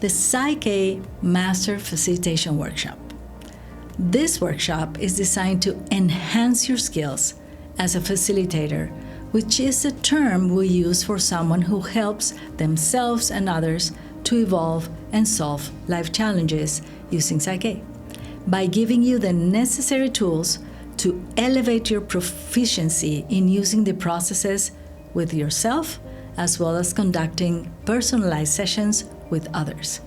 the PSYCH-K Master Facilitation Workshop. This workshop is designed to enhance your skills as a facilitator, which is a term we use for someone who helps themselves and others to evolve and solve life challenges using PSYCH-K, by giving you the necessary tools to elevate your proficiency in using the processes with yourself, as well as conducting personalized sessions with others,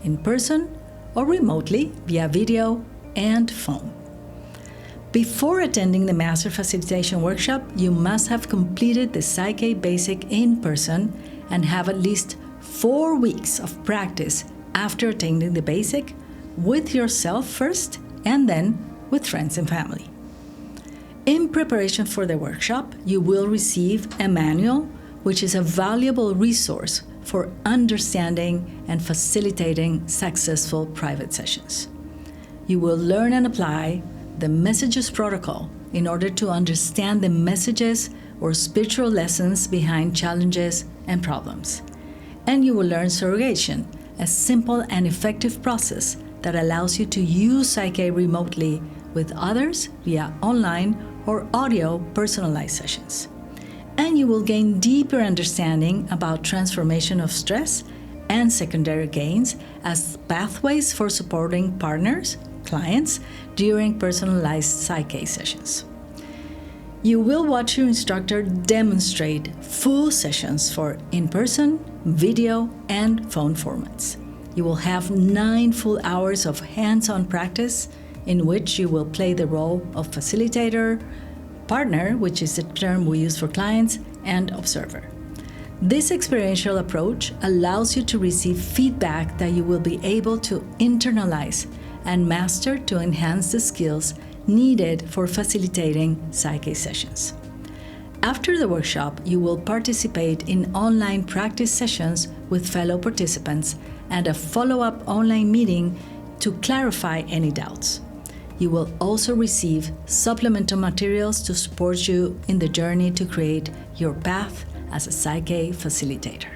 in person or remotely via video and phone. Before attending the Master Facilitation Workshop, you must have completed the PSYCH-K Basic in person and have at least 4 weeks of practice after attending the Basic with yourself first and then with friends and family. In preparation for the workshop, you will receive a manual, which is a valuable resource for understanding and facilitating successful private sessions. You will learn and apply the Messages Protocol in order to understand the messages or spiritual lessons behind challenges and problems. And you will learn surrogation, a simple and effective process that allows you to use PSYCH-K remotely with others via online or audio personalized sessions. And you will gain deeper understanding about transformation of stress and secondary gains as pathways for supporting partners, clients, during personalized PSYCH-K sessions. You will watch your instructor demonstrate full sessions for in-person, video, and phone formats. You will have 9 full hours of hands-on practice in which you will play the role of facilitator, partner, which is the term we use for clients, and observer. This experiential approach allows you to receive feedback that you will be able to internalize and master to enhance the skills needed for facilitating PSYCH-K sessions. After the workshop, you will participate in online practice sessions with fellow participants and a follow-up online meeting to clarify any doubts. You will also receive supplemental materials to support you in the journey to create your path as a PSYCH-K facilitator.